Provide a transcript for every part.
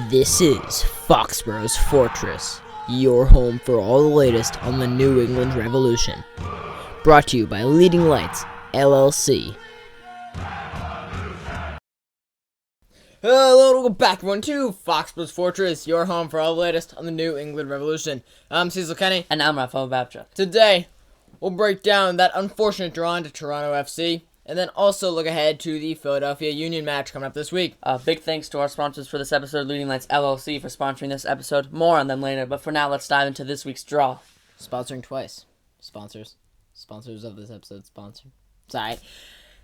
This is Foxboro's Fortress, your home for all the latest on the New England Revolution. Brought to you by Leading Lights, LLC. Hello, welcome back everyone to Foxboro's Fortress, your home for all the latest on the New England Revolution. I'm Cecil, Kenney. And I'm Raphael, Babchuck. Today, we'll break down that unfortunate draw into Toronto FC, and then also look ahead to the Philadelphia Union match coming up this week. Big thanks to our sponsors for this episode, Leading Lights LLC, for sponsoring this episode. More on them later, but for now, let's dive into this week's draw. Sponsoring twice. Sponsors of this episode sponsor. Sorry.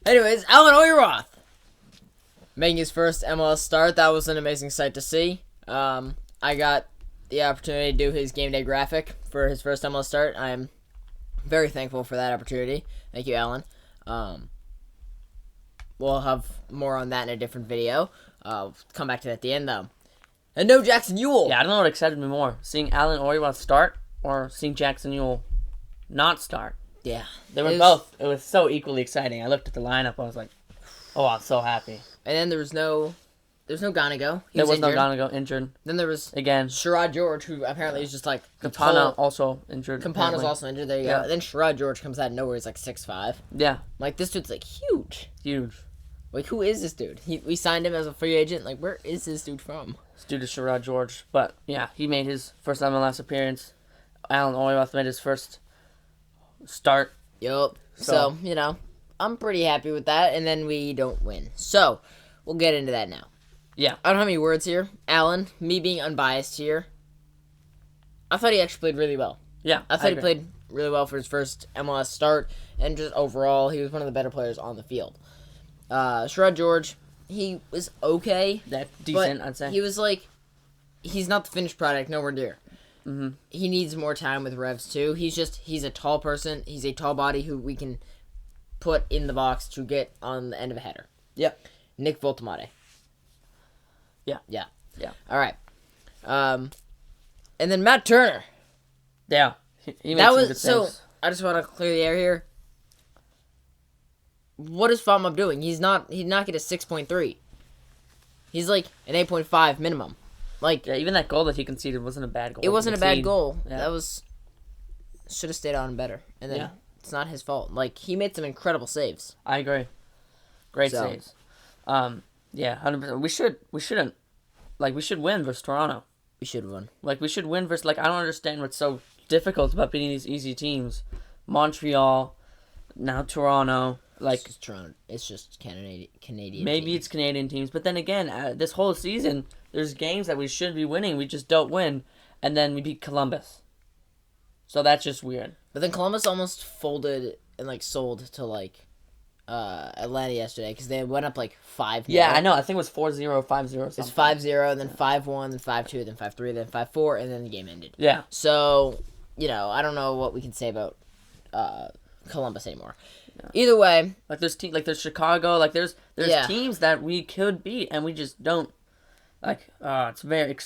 Anyways, Alan Oyeroth making his first MLS start. That was an amazing sight to see. I got the opportunity to do his game day graphic for his first MLS start. I am very thankful for that opportunity. Thank you, Alan. We'll have more on that in a different video. Come back to that at the end, though. And no Jackson Ewell. Yeah, I don't know what excited me more, seeing Alan Oyeroth start or seeing Jackson Ewell not start. Yeah. They were both. It was so equally exciting. I looked at the lineup. I was like, oh, I'm so happy. And then there was no Gonigo. There was no Gonigo injured. Then there was again Sherrod George, who apparently is just like Campana also injured. Campana's also injured. There you go. And then Sherrod George comes out of nowhere. He's like 6'5". Yeah. Like, this dude's like huge. Huge. Like, who is this dude? We signed him as a free agent. Like, where is this dude from? It's due to Sherrod George. But yeah, he made his first MLS appearance. Alan Oyeroth made his first start. Yup. So, you know, I'm pretty happy with that. And then we don't win. So, we'll get into that now. Yeah. I don't have any words here. Alan, me being unbiased here, I thought he actually played really well. Yeah. I thought he played really well for his first MLS start. And just overall, he was one of the better players on the field. Sherrod George, he was okay. That decent, I'd say. He was like, he's not the finished product, nowhere near. Mm-hmm. He needs more time with revs too. He's a tall person. He's a tall body who we can put in the box to get on the end of a header. Yep. Nick Voltamade. Yeah. Yeah. Yeah. All right. And then Matt Turner. Yeah. He made some good saves. I just want to clear the air here. What is FOMUP doing? He's not getting a 6.3. He's like an 8.5 minimum. Like, yeah, even that goal that he conceded wasn't a bad goal. It wasn't a bad goal. Yeah. That was should have stayed on better. And then it's not his fault. Like, he made some incredible saves. I agree. Great saves. Yeah, 100%. We shouldn't. Like, we should win versus Toronto. We should win. Like, we should win versus, like, I don't understand what's so difficult about beating these easy teams. Montreal, now Toronto. Like, it's just Toronto. It's just Canadian. Maybe teams. It's Canadian teams, but then again, this whole season, there's games that we should be winning, we just don't win, and then we beat Columbus. So that's just weird. But then Columbus almost folded and like sold to like Atlanta yesterday because they went up like 5-0. Yeah, I know. I think it was 4-0, 5-0. It's 5-0, and then 5-1, then 5-2, then 5-3, then 5-4, and then the game ended. Yeah. So, you know, I don't know what we can say about Columbus anymore. Yeah. Either way, like there's Chicago, like there's teams that we could beat and we just don't. Like, it's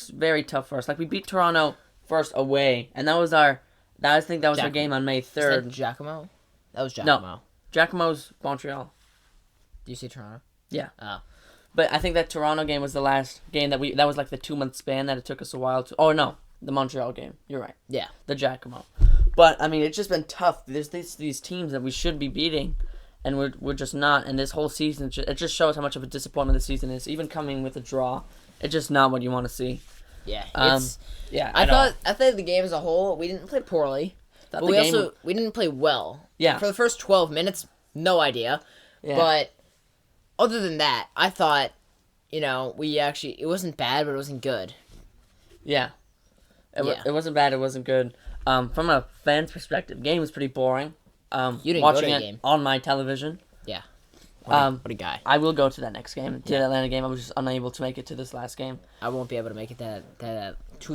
very tough for us. Like, we beat Toronto first away, and I think that was our game on May 3rd. Is that Giacomo? That was Giacomo. No, Giacomo's Montreal. Do you say Toronto? Yeah. Oh. But I think that Toronto game was the last game that was like the 2-month span that it took us a while to. Oh no, the Montreal game. You're right. Yeah. The Giacomo. But I mean, it's just been tough. There's these teams that we should be beating, and we're just not. And this whole season, it just shows how much of a disappointment the season is. Even coming with a draw, it's just not what you want to see. Yeah. I thought the game as a whole, we didn't play poorly, but we didn't play well. Yeah. For the first 12 minutes, no idea. Yeah. But other than that, I thought, you know, it wasn't bad, but it wasn't good. Yeah. It wasn't bad. It wasn't good. From a fan's perspective, game was pretty boring. You didn't watching go to the it game on my television. Yeah. What a guy. I will go to that next game, to the Atlanta game. I was just unable to make it to this last game. I won't be able to make it to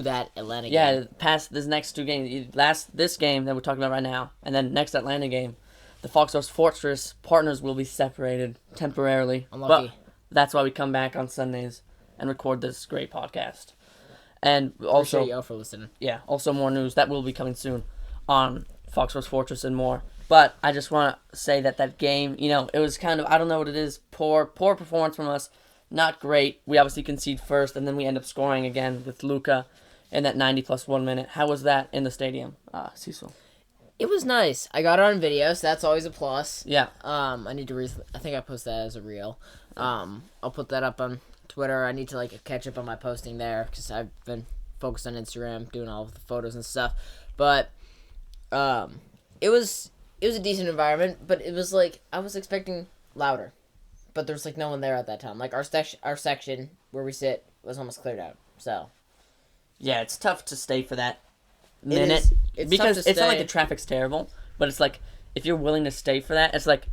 that Atlanta game. Yeah, past this next two games, this game that we're talking about right now, and then next Atlanta game, the Foxboro's Fortress partners will be separated temporarily. Unlucky. But that's why we come back on Sundays and record this great podcast. And also, appreciate y'all for listening. Yeah, also more news that will be coming soon on Foxboro's Fortress and more. But I just want to say that game, you know, it was kind of, I don't know what it is, poor performance from us. not great. We obviously concede first, and then we end up scoring again with Luka in that 90 plus 1 minute. How was that in the stadium, Cecil? It was nice. I got it on video, so that's always a plus. Yeah. I need to I think I posted that as a reel. I'll put that up on Twitter. I need to like catch up on my posting there because I've been focused on Instagram doing all of the photos and stuff. But it was a decent environment, but it was like I was expecting louder, but there's like no one there at that time. Like our section where we sit was almost cleared out. So yeah, it's tough to stay for that minute because it's not like the traffic's terrible, but it's like if you're willing to stay for that, it's like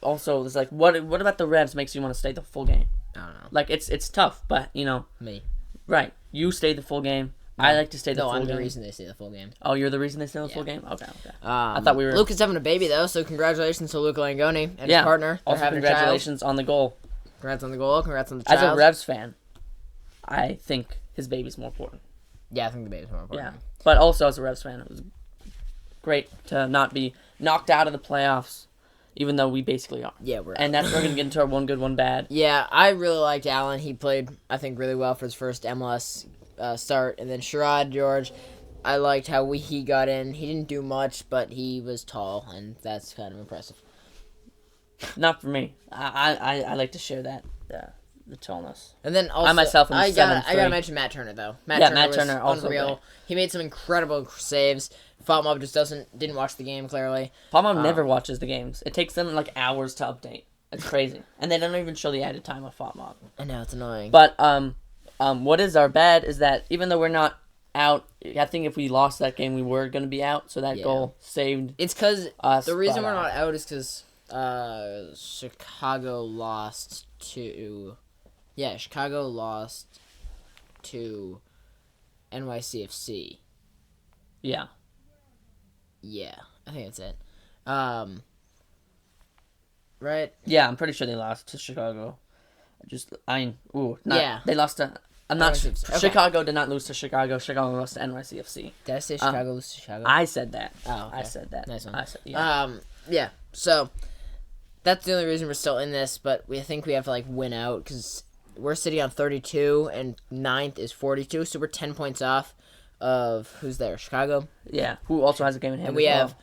also it's like what about the Revs makes you want to stay the full game? I don't know. Like it's tough, but you know me. Right, you stay the full game. No. I like to stay the full game. No, I'm the reason they stay the full game. Oh, you're the reason they stay the full game? Okay. I thought we were... Luke is having a baby, though, so congratulations to Luca Langoni and his partner. Also having congratulations on the goal. Congrats on the goal. Congrats on the child. As a Revs fan, I think his baby's more important. Yeah, I think the baby's more important. Yeah, but also as a Revs fan, it was great to not be knocked out of the playoffs, even though we basically are. Yeah, we're and that's we're going to get into our one good, one bad. Yeah, I really liked Allen. He played, I think, really well for his first MLS start, and then Sherrod George, I liked how he got in. He didn't do much, but he was tall, and that's kind of impressive. Not for me. I like to share that the tallness. And then also, I myself am 7'3". I gotta mention Matt Turner though. Matt Turner also unreal. Great. He made some incredible saves. Fatmob just didn't watch the game clearly. Fatmob never watches the games. It takes them like hours to update. It's crazy, and they don't even show the added time of Fatmob. I know, it's annoying. But what is our bad is that even though we're not out, I think if we lost that game, we were going to be out. So that goal saved. It's because the reason we're not out is because Chicago lost to. Yeah, Chicago lost to NYCFC. Yeah. Yeah, I think that's it. Right? Yeah, I'm pretty sure they lost to Chicago. Yeah. They lost to. I'm not sure. Okay. Chicago did not lose to Chicago. Chicago lost to NYCFC. Did I say Chicago lose to Chicago? I said that. Oh, okay. I said that. Nice one. I said, yeah. Yeah. So that's the only reason we're still in this, but we think we have to like win out because we're sitting on 32 and 9th is 42, so we're 10 points off of who's there? Chicago. Yeah. Who also has a game in hand. And we have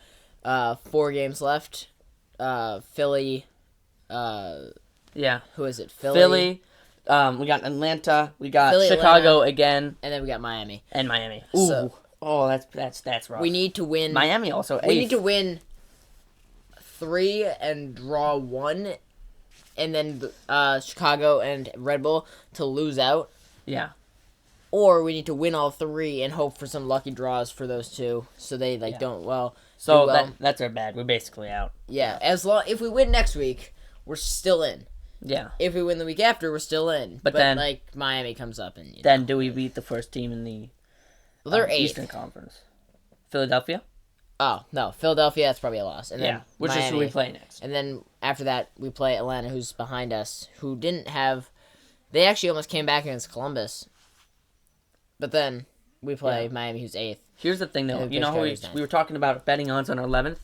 4 games left. Philly. Yeah. Who is it? Philly. We got Atlanta. We got Philly, Chicago Atlanta, again, and then we got Miami. And Miami. Ooh. That's rough. We need to win. Miami also. We need to win 3 and draw 1, and then Chicago and Red Bull to lose out. Yeah. Or we need to win all 3 and hope for some lucky draws for those 2, so they don't well. So do well. That's our bad. We're basically out. Yeah. If we win next week, we're still in. Yeah. If we win the week after, we're still in. But then, like, Miami comes up and... Then do we beat the first team in the they're 8th. Eastern Conference? Philadelphia? Oh, no. Philadelphia, that's probably a loss. And then which Miami, is who we play next. And then after that, we play Atlanta, who's behind us, who didn't have... They actually almost came back against Columbus. But then we play Miami, who's 8th. Here's the thing, though. You know how we were talking about betting odds on our 11th?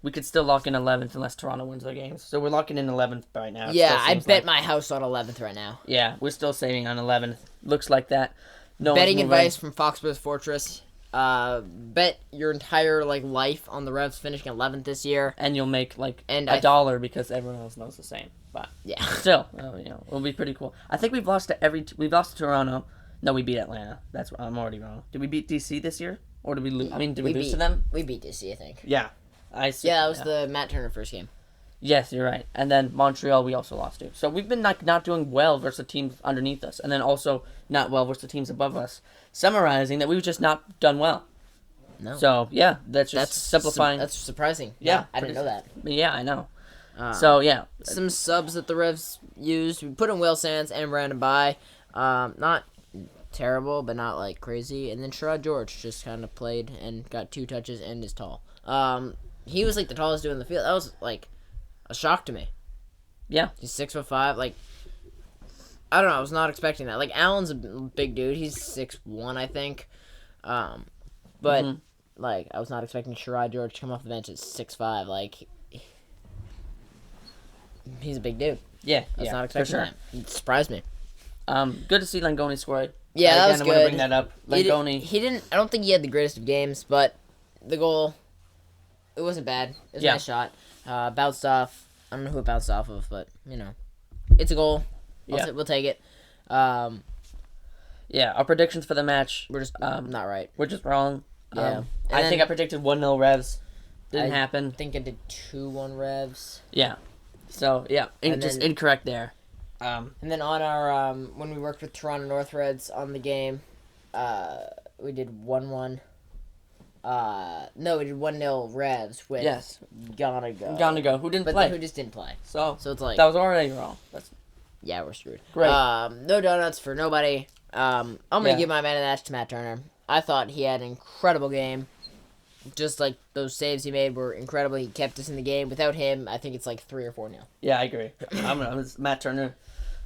We could still lock in 11th unless Toronto wins their games. So we're locking in 11th right now. Yeah, I bet my house on 11th right now. Yeah, we're still saving on 11th. Looks like that. No betting advice from Foxboro's Fortress. Bet your entire life on the Revs finishing 11th this year. And you'll make $1 because everyone else knows the same. But yeah, still, it'll be pretty cool. I think we've lost to we've lost to Toronto. No, we beat Atlanta. I'm already wrong. Did we beat DC this year? Or did we lose? I mean, did we lose to them? We beat DC, I think. Yeah. I see. Yeah, that was the Matt Turner first game. Yes, you're right. And then Montreal, we also lost to. So we've been not doing well versus the teams underneath us, and then also not well versus the teams above us. Summarizing that we've just not done well. No. So yeah, that's simplifying. That's surprising. Yeah, I didn't know that. Yeah, I know. So yeah, some subs that the Revs used. We put in Will Sands and Brandon By. Not terrible, but not crazy. And then Sherrod George just kind of played and got 2 touches and is tall. He was the tallest dude in the field. That was a shock to me. Yeah, he's 6'5". I don't know. I was not expecting that. Allen's a big dude. He's 6'1", I think. But I was not expecting Sherrod George to come off the bench at 6'5". He's a big dude. Yeah, I was not expecting that. It surprised me. Good to see Langoni score. Yeah, that was I good. want to bring that up. Langoni. He didn't. I don't think he had the greatest of games, but the goal, it wasn't bad. It was a nice shot. Bounced off. I don't know who it bounced off of, but it's a goal. We'll take it. Yeah, our predictions for the match. We're just not right. We're just wrong. Yeah. I think I predicted 1-0 Revs. Didn't happen. I think I did 2-1 Revs. Yeah. So, yeah, just incorrect there. And then on our, when we worked with Toronto North Reds on the game, we did 1-1. No, we did 1-0 Revs with Gonna who didn't play. Who just didn't play. So it's like... That was already wrong. Yeah, we're screwed. Great. No donuts for nobody. I'm going to give my man of the match to Matt Turner. I thought he had an incredible game. Just like those saves he made were incredible. He kept us in the game. Without him, I think it's like 3 or 4-0. Yeah, I agree. It's Matt Turner.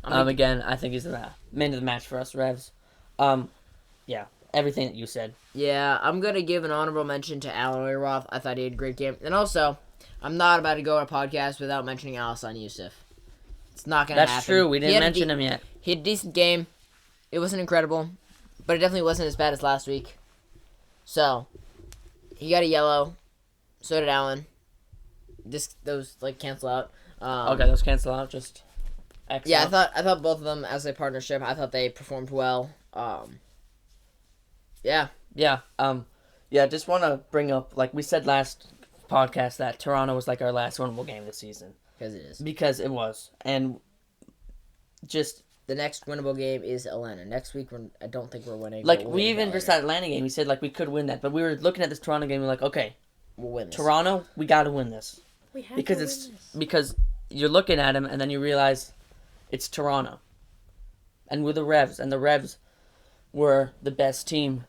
Again, I think he's the man of the match for us Revs. Yeah, everything that you said. Yeah, I'm going to give an honorable mention to Alan Oyroth. I thought he had a great game. And also, I'm not about to go on a podcast without mentioning Alhassan Yusuf. It's not going to happen. That's true. We didn't mention him yet. He had a decent game. It wasn't incredible, but it definitely wasn't as bad as last week. So, he got a yellow. So did Allen. Those cancel out. Okay, those cancel out. Just X yeah, out. I thought both of them as a partnership. I thought they performed well. Yeah. Yeah. Just want to bring up, like we said last podcast, that Toronto was like our last winnable game this season. Because it is. Because it was, and just. The next winnable game is Atlanta. Next week, I don't think we're winning. Like, we even versus that Atlanta game, we said, like, we could win that. But we were looking at this Toronto game, and we're like, okay, we'll win this. Toronto, we got to win this. We have to win this. Because you're looking at them, and then you realize it's Toronto. And we're the Revs, and the Revs were the best team.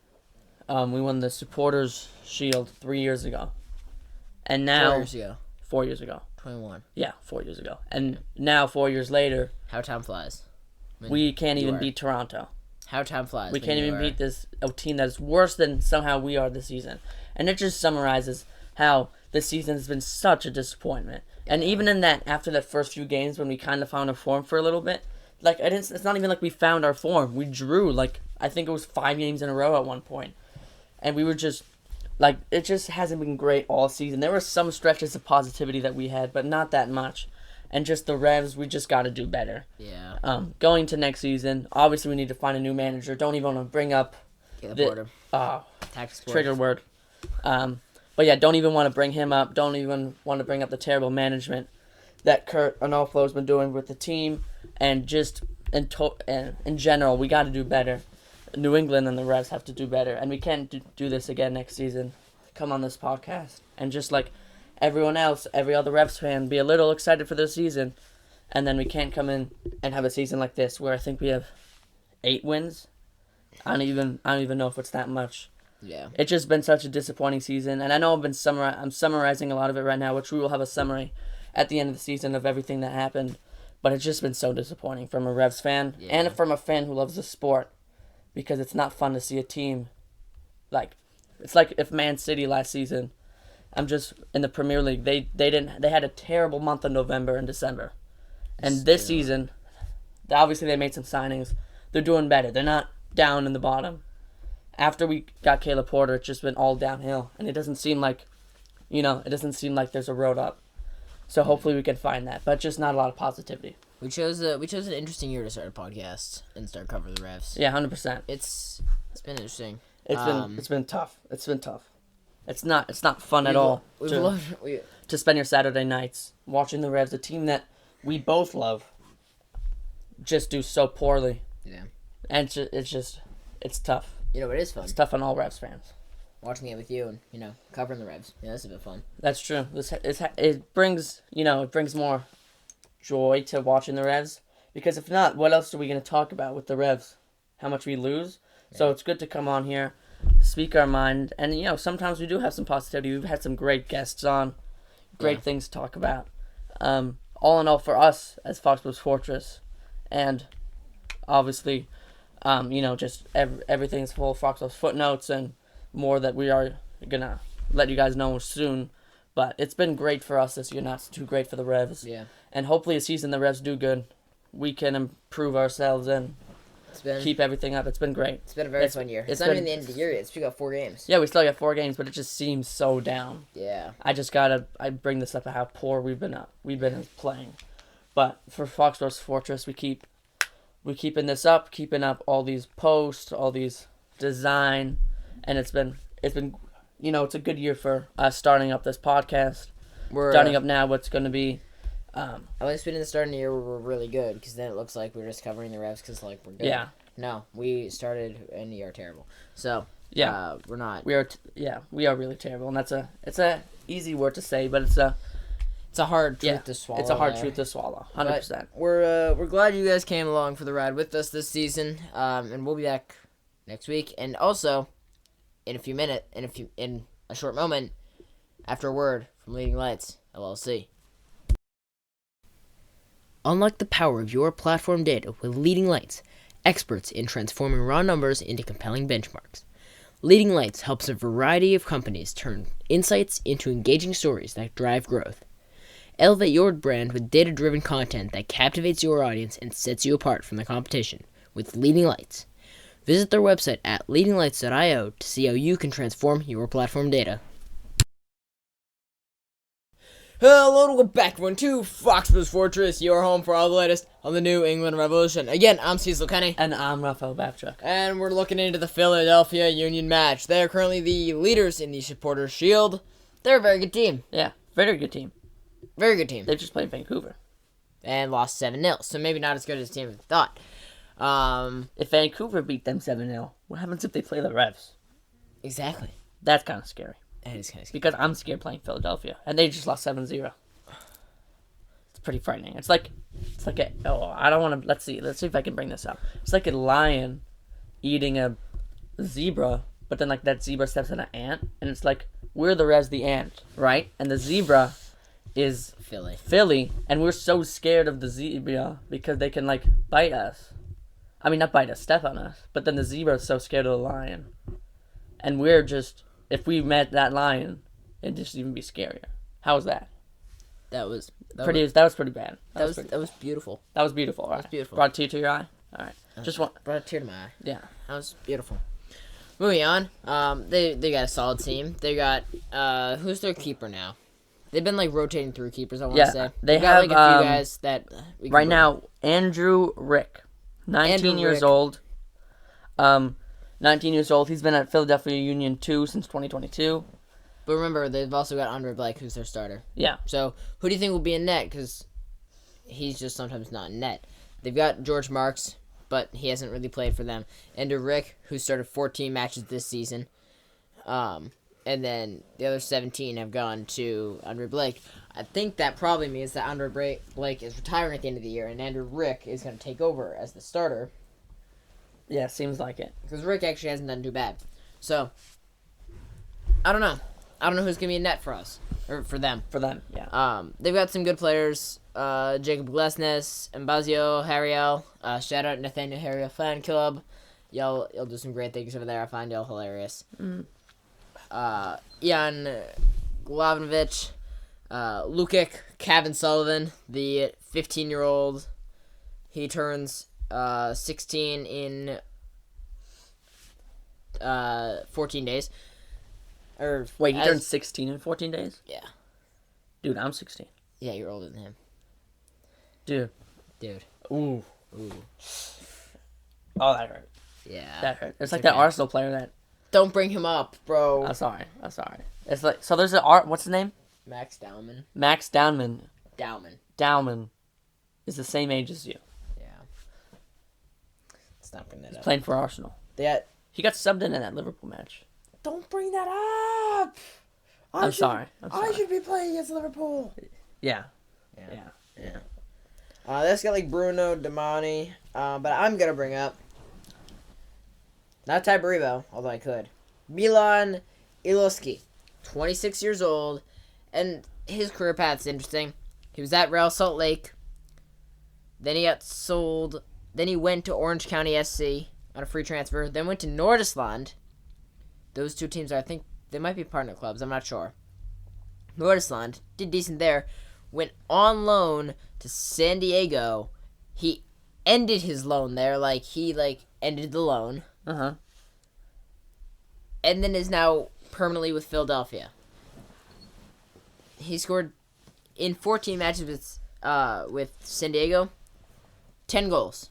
We won the Supporters Shield 3 years ago. And now... 4 years ago. 4 years ago. 21. Yeah, 4 years ago. And now, 4 years later... How time flies. We can't even beat Toronto. How time flies. We can't even beat a team that is worse than somehow we are this season. And it just summarizes how this season has been such a disappointment. And even in that, after that first few games when we kind of found our form for a little bit, like, it's not even like we found our form. We drew, like, I think it was 5 games in a row at one point. And we were just, like, it just hasn't been great all season. There were some stretches of positivity that we had, but not that much. And just the Revs, we just got to do better. Yeah. Going to next season, obviously we need to find a new manager. Don't even want to bring up the trigger word. But yeah, don't even want to bring him up. Don't even want to bring up the terrible management that Kurt Onoflo has been doing with the team. And just in general, we got to do better. New England and the Revs have to do better. And we can't do this again next season. Come on this podcast. And just like everyone else, every other Revs fan, be a little excited for this season, and then we can't come in and have a season like this where I think we have 8 wins. I don't even know if it's that much. Yeah. It's just been such a disappointing season, and I know I'm summarizing a lot of it right now, which we will have a summary at the end of the season of everything that happened, but it's just been so disappointing from a Revs fan and from a fan who loves the sport, because it's not fun to see a team it's like if Man City last season. I'm just in the Premier League. They had a terrible month of November and December, and this season, obviously they made some signings. They're doing better. They're not down in the bottom. After we got Caleb Porter, it's just been all downhill, and it doesn't seem like, there's a road up. So hopefully we can find that, but just not a lot of positivity. We chose an interesting year to start a podcast and start covering the Revs. Yeah, 100%. It's been interesting. It's been tough. It's been tough. It's not fun at all to spend your Saturday nights watching the Revs, a team that we both love, just do so poorly. Yeah. And it's tough. It is fun. It's tough on all Revs fans. Watching it with you and, covering the Revs. Yeah, that's a bit fun. That's true. It brings more joy to watching the Revs, because if not, what else are we going to talk about with the Revs? How much we lose? Yeah. So it's good to come on here, speak our mind, and sometimes we do have some positivity. We've had some great guests on, great things to talk about. All in all, for us as Foxboro's Fortress, and obviously, just everything's full of Foxboro's footnotes and more that we are gonna let you guys know soon. But it's been great for us this year, not too great for the Revs. Yeah. And hopefully a season the Revs do good, we can improve ourselves and keep everything up. It's been great. It's been a very fun year. It's not even the end of the year yet. It's got 4 games. Yeah, we still got 4 games, but it just seems so down. Yeah. I bring this up at how poor we've been playing. But for Foxboro's Fortress, we keeping this up, keeping up all these posts, all these design, and it's been it's a good year for us starting up this podcast. We're starting up now what's going to be at least in the start of the year we were really good, because then it looks like we're just covering the reps because we're good. Yeah. No, we started in the year terrible. So we're not. We are really terrible, and it's a easy word to say, but it's a hard truth to swallow. It's a hard truth to swallow, 100%. But we're glad you guys came along for the ride with us this season, and we'll be back next week, and also in a short moment, after a word from Leading Lights LLC. Unlock the power of your platform data with Leading Lights, experts in transforming raw numbers into compelling benchmarks. Leading Lights helps a variety of companies turn insights into engaging stories that drive growth. Elevate your brand with data-driven content that captivates your audience and sets you apart from the competition with Leading Lights. Visit their website at leadinglights.io to see how you can transform your platform data. Hello, welcome back everyone to Foxboro's Fortress, your home for all the latest on the New England Revolution. Again, I'm Cecil Kenney. And I'm Raphael Babchuck. And we're looking into the Philadelphia Union match. They are currently the leaders in the Supporters' Shield. They're a very good team. Yeah, very good team. Very good team. They just played Vancouver. And lost 7-0, so maybe not as good as the team as thought. If Vancouver beat them 7-0, what happens if they play the Revs? Exactly. That's kind of scary. That is kind of scary. Because I'm scared playing Philadelphia, and they just lost 7-0. It's pretty frightening. It's like I don't want to. Let's see if I can bring this up. It's like a lion eating a zebra, but then like that zebra steps on an ant, and it's like we're the Revs, the ant, right? And the zebra is Philly, and we're so scared of the zebra because they can like bite us. I mean, not bite us, step on us. But then the zebra is so scared of the lion, and we're just. If we met that lion, it'd just even be scarier. How was that? That was pretty bad. That was beautiful. That was beautiful. All right. That was beautiful. Brought a tear to your eye. All right. Brought a tear to my eye. Yeah. That was beautiful. Moving on. They got a solid team. They got who's their keeper now? They've been like rotating through keepers. I want to say they got have like a few guys that right now. Andrew Rick, 19 years old. 19 years old. He's been at Philadelphia Union 2 since 2022. But remember, they've also got Andre Blake, who's their starter. Yeah. So, who do you think will be in net? Because he's just sometimes not in net. They've got George Marks, but he hasn't really played for them. Andrew Rick, who started 14 matches this season. And then the other 17 have gone to Andre Blake. I think that probably means that Andre Blake is retiring at the end of the year, and Andrew Rick is going to take over as the starter. Yeah, seems like it. Because Rick actually hasn't done too bad. So, I don't know. I don't know who's going to be in net for us. Or for them. For them, yeah. They've got some good players. Jacob Glesnes, Mbazio, Hariel. Shout out Nathaniel Hariel fan club. Y'all do some great things over there. I find y'all hilarious. Mm. Jan Glavinovic. Lukic, Kevin Sullivan, the 15-year-old. He turns 16 in 14 days. Wait, he turned 16 in 14 days? Yeah. Dude, I'm 16. Yeah, you're older than him. Dude. Ooh. Oh, that hurt. Yeah. That hurt. It's like that Arsenal player that... Don't bring him up, bro. I'm sorry. It's like... So there's what's his name? Max Dowman. Max Dowman. Dowman. Is the same age as you. Yeah. Let's not bring that up. Playing for Arsenal. He got subbed in that Liverpool match. Don't bring that up! I'm sorry. I should be playing against Liverpool. Yeah. That's got like Bruno, Damani, but I'm gonna bring up not Tyberibo, although I could. Milan Iloski, 26 years old, and his career path's interesting. He was at Real Salt Lake. Then he got sold. Then he went to Orange County SC on a free transfer. Then went to Nordisland. Those two teams I think they might be partner clubs. I'm not sure. Nordisland did decent there. Went on loan to San Diego. He ended his loan there. Like, he, ended the loan. Uh-huh. And then is now permanently with Philadelphia. He scored in 14 matches with San Diego, 10 goals.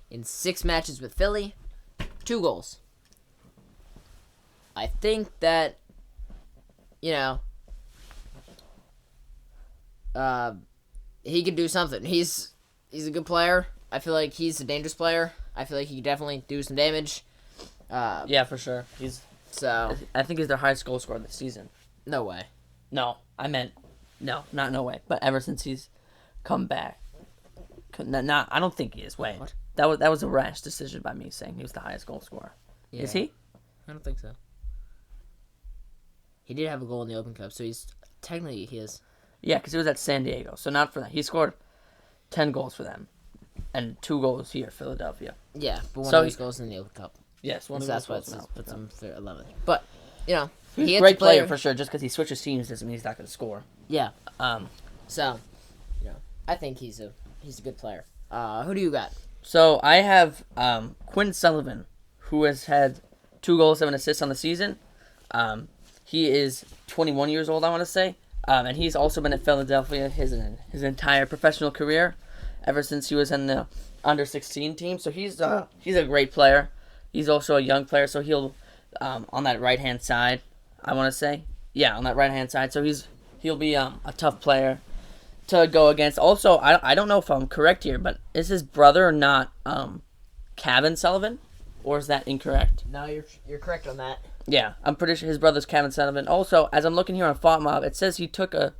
In 6 matches with Philly, 2 goals. I think that, he could do something. He's a good player. I feel like he's a dangerous player. I feel like he could definitely do some damage. Yeah, for sure. I think he's their highest goal scorer this season. No way. No, I meant no way. But ever since he's come back, I don't think he is. Wait, what? That was a rash decision by me saying he was the highest goal scorer. Yeah. Is he? I don't think so. He did have a goal in the Open Cup, so technically he is. Yeah, because he was at San Diego, so not for that. He scored 10 goals for them, and 2 goals here, Philadelphia. Yeah, but one of those goals in the Open Cup. Yes, one of those goals. That's what puts him 11th. But he's a great player for sure. Just because he switches teams doesn't mean he's not going to score. Yeah. So, I think he's a good player. Who do you got? So I have Quinn Sullivan, who has had 2 goals, 7 assists on the season. He is 21 years old, I want to say. And he's also been at Philadelphia his entire professional career, ever since he was in the under-16 team. So he's a great player. He's also a young player, so he'll on that right-hand side, I want to say. Yeah, on that right-hand side. So he'll be a tough player to go against. Also, I don't know if I'm correct here, but is his brother not Kevin Sullivan? Or is that incorrect? No, you're correct on that. Yeah, I'm pretty sure his brother's Kevin Sullivan. Also, as I'm looking here on FotMob, it says he took a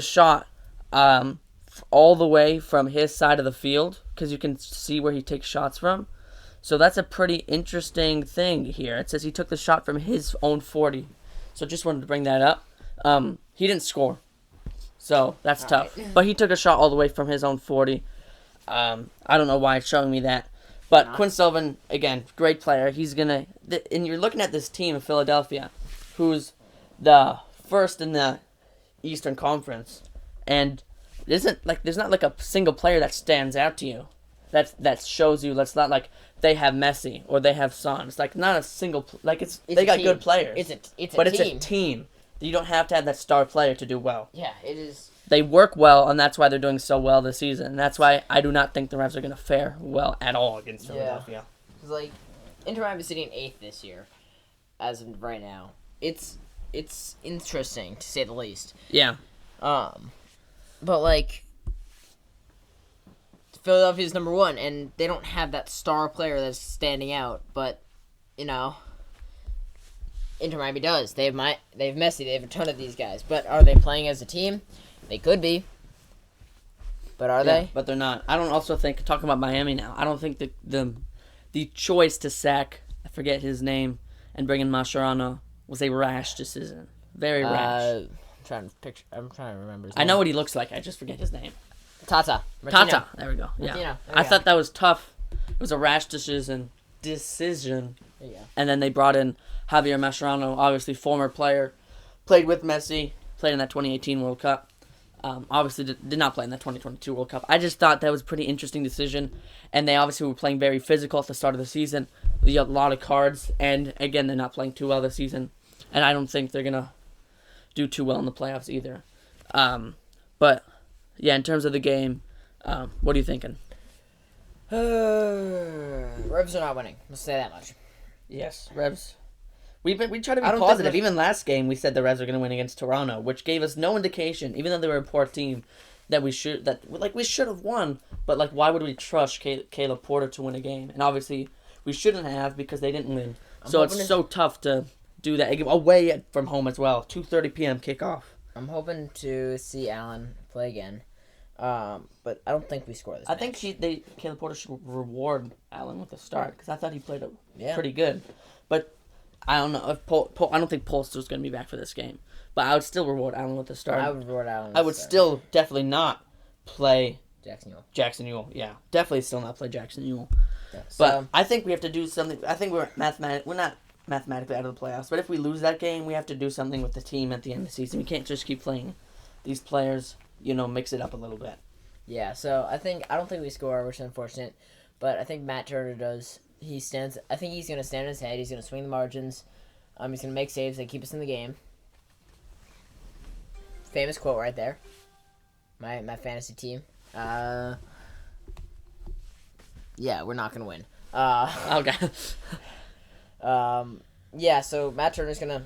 shot all the way from his side of the field, because you can see where he takes shots from. So that's a pretty interesting thing here. It says he took the shot from his own 40. So just wanted to bring that up. He didn't score, so that's tough. Right. But he took a shot all the way from his own 40. I don't know why it's showing me that. But Quinn Sullivan, again, great player. He's and you're looking at this team of Philadelphia, who's the first in the Eastern Conference, and there's not like a single player that stands out to you, that shows you that's not like they have Messi or they have Son. It's like not a single they got good players. It's a team. You don't have to have that star player to do well. Yeah, it is. They work well, and that's why they're doing so well this season. That's why I do not think the Revs are going to fare well at all against Philadelphia. Because, Inter Miami's sitting 8th this year, as of right now. It's interesting, to say the least. Yeah. But, Philadelphia's number 1, and they don't have that star player that's standing out. But, Inter Miami does. They have Messi. They have a ton of these guys. But are they playing as a team? They could be. But are they? But they're not. I don't also think, talking about Miami now, I don't think the choice to sack, I forget his name, and bring in Mascherano was a rash decision. Very rash. I'm trying to remember his name. I know what he looks like. I just forget his name. Tata. There we go. Yeah. I thought that was tough. It was a rash decision. There you go. And then they brought in Javier Mascherano, obviously former player, played with Messi, played in that 2018 World Cup. Obviously did not play in the 2022 World Cup. I just thought that was a pretty interesting decision, and they obviously were playing very physical at the start of the season. You have a lot of cards, and again, they're not playing too well this season, and I don't think they're going to do too well in the playoffs either. But, yeah, in terms of the game, what are you thinking? Revs are not winning. Let's say that much. Yes, Revs. We try to be positive. Even last game, we said the Revs are going to win against Toronto, which gave us no indication, even though they were a poor team, that we should have won. But why would we trust Caleb Porter to win a game? And obviously, we shouldn't have, because they didn't win. So it's so tough to do that away from home as well. 2:30 p.m. kickoff. I'm hoping to see Allen play again, but I don't think we score this. I think Caleb Porter should reward Allen with a start, because I thought he played pretty good, but. I don't know if I don't think Polster's going to be back for this game, but I would still reward Allen with the start. I would reward Allen. I would still definitely not play Jackson Ewell. Yeah, definitely still not play Jackson Ewell. Yeah, but I think we have to do something. I think we're not mathematically out of the playoffs, but if we lose that game, we have to do something with the team at the end of the season. We can't just keep playing these players. Mix it up a little bit. Yeah, so I don't think we score, which is unfortunate, but I think Matt Turner does. I think he's gonna stand on his head. He's gonna swing the margins. He's gonna make saves that keep us in the game. Famous quote right there. My fantasy team. Yeah, we're not gonna win. Okay. Yeah, so Matt Turner's gonna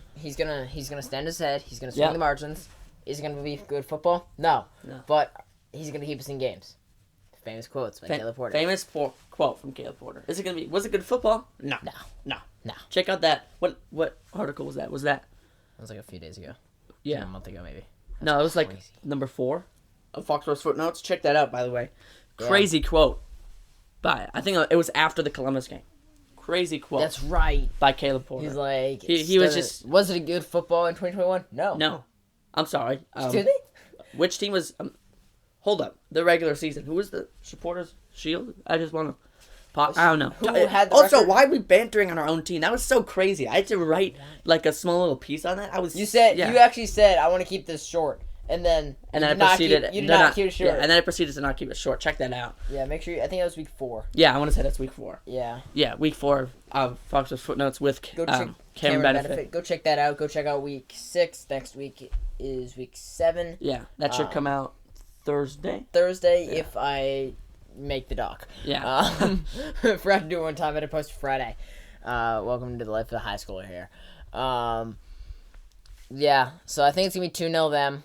stand his head. He's gonna swing the margins. Is it gonna be good football? No. But he's gonna keep us in games. Famous quotes by Caleb Porter. Famous quote from Caleb Porter. Was it good football? No. Check out that. What article was that? It was like a few days ago. Yeah. A month ago, maybe. No, it was like number 4 of Foxboro's footnotes. Check that out, by the way. Crazy quote. I think it was after the Columbus game. Crazy quote. That's right. By Caleb Porter. He's like... He was just... Was it a good football in 2021? No. I'm sorry. Did they? Which team was... hold up. The regular season. Who was the supporters' shield? I just want to... I don't know. Who had the also, record? why are we bantering on our own team? That was so crazy. I had to write like a small little piece on that. You actually said, I want to keep this short. And then I proceeded you did not keep it short. Yeah, and then I proceeded to not keep it short. Check that out. Yeah, make sure I think that was week 4. Yeah, I want to say that's week 4. Yeah. Yeah, week 4 of Fox's footnotes with Cameron Benefit. Go check that out. Go check out week 6. Next week is week 7. Yeah, that should come out Thursday. If I make the doc. Yeah. Forgot to do it one time. I had to post Friday. Welcome to the life of a high schooler here. Yeah, so I think it's going to be 2-0 them.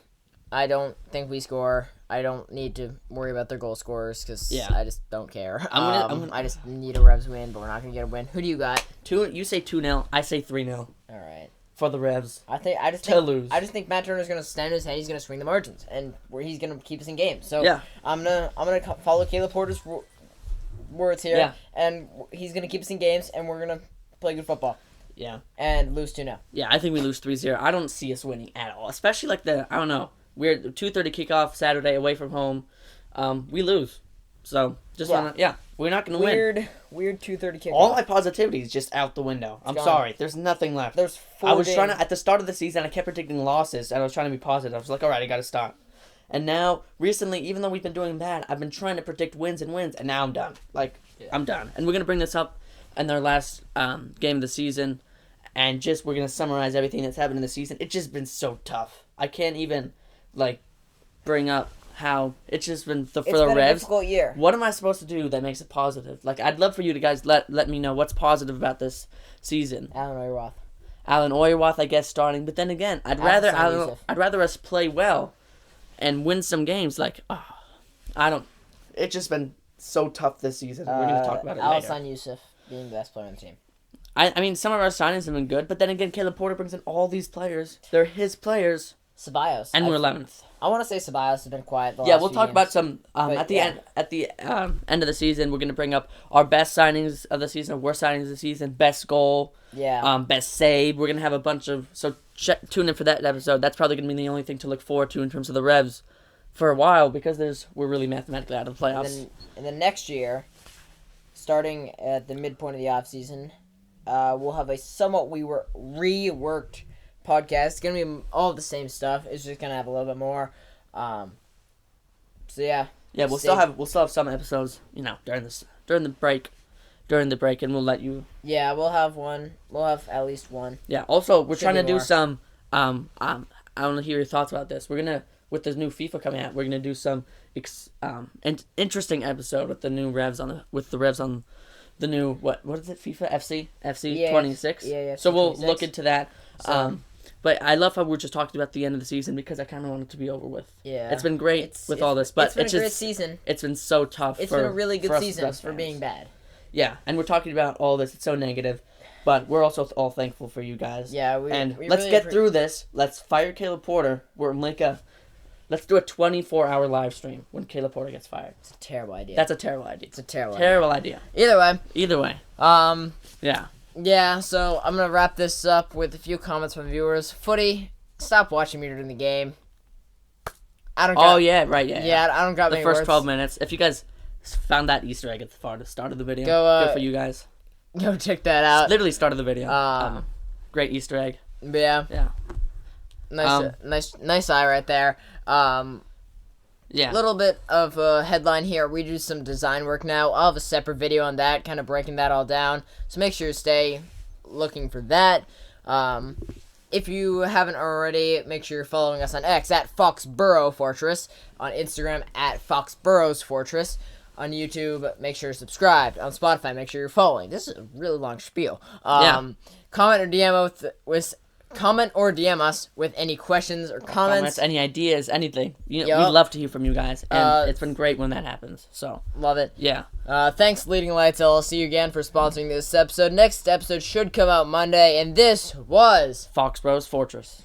I don't think we score. I don't need to worry about their goal scorers because I just don't care. I just need a Revs win, but we're not going to get a win. Who do you got? You say 2-0. I say 3-0. All right. For the Revs. I just think Matt Turner's going to stand his head. He's going to swing the margins, and he's going to keep us in games. So I'm gonna follow Caleb Porter's words here, and he's going to keep us in games, and we're going to play good football. Yeah. And lose 2-0. Yeah, I think we lose 3-0. I don't see us winning at all, especially like I don't know. We're 2:30 kickoff Saturday away from home. We lose. So, we're not going to win. Weird 2:30 kickoff. All my positivity is just out the window. I'm sorry. There's nothing left. There's 4 I was trying to, at the start of the season, I kept predicting losses, and I was trying to be positive. I was like, all right, I got to stop. And now, recently, even though we've been doing bad, I've been trying to predict wins, and now I'm done. I'm done. And we're going to bring this up in our last game of the season, and we're going to summarize everything that's happened in the season. It's just been so tough. I can't even... bring up how it's just been for the Revs. It's been a difficult year. What am I supposed to do that makes it positive? I'd love for you to guys let me know what's positive about this season. Alan Oyerwath, I guess, starting, but then again, I'd rather us play well and win some games. It's just been so tough this season. We're going to talk about it later. Alhassan Yusuf being the best player on the team. I mean, some of our signings have been good, but then again, Caleb Porter brings in all these players. They're his players. Ceballos. And we're 11th. I want to say Ceballos has been quiet the last we'll few talk games. about some at the end of the season. We're going to bring up our best signings of the season, worst signings of the season, best goal, best save. We're going to have a bunch of tune in for that episode. That's probably going to be the only thing to look forward to in terms of the Revs for a while because we're really mathematically out of the playoffs. And then next year, starting at the midpoint of the offseason, we'll have a somewhat reworked podcast. It's gonna be all the same stuff. It's just gonna have a little bit more. We'll still have some episodes, during the break, and we'll let you. Yeah, we'll have one. We'll have at least one. Yeah. Also, we're trying to do some. I want to hear your thoughts about this. We're gonna with this new FIFA coming out. We're gonna do some interesting episode with the new Revs on the new what is it, FIFA FC 26. Yeah. So we'll look into that. But I love how we're just talking about the end of the season because I kind of want it to be over with. Yeah. It's been great all this, but it's been a great season. It's been so tough. It's been a really good season for being bad. Yeah, and we're talking about all this. It's so negative, but we're also all thankful for you guys. Yeah, let's get through this. Let's fire Caleb Porter. Let's do a 24-hour live stream when Caleb Porter gets fired. It's a terrible idea. That's a terrible idea. It's a terrible idea. Either way. Yeah. Yeah, so I'm going to wrap this up with a few comments from viewers. Footy, stop watching me during the game. Yeah, I don't got the first words. 12 minutes. If you guys found that Easter egg at the start of the video, good for you guys. Go check that out. Literally started the video. Great Easter egg. Yeah. Yeah. Nice eye right there. Yeah. Little bit of a headline here. We do some design work now. I'll have a separate video on that, kind of breaking that all down. So make sure to stay looking for that. If you haven't already, make sure you're following us on X at Foxboro Fortress, on Instagram at Foxborough's Fortress, on YouTube. Make sure you're subscribed. On Spotify, make sure you're following. This is a really long spiel. Comment or DM us with any questions or comments, any ideas, anything. We'd love to hear from you guys, and it's been great when that happens. So love it. Yeah. Thanks, Leading Lights LLC, again for sponsoring this episode. Next episode should come out Monday, and this was Foxboro's Fortress.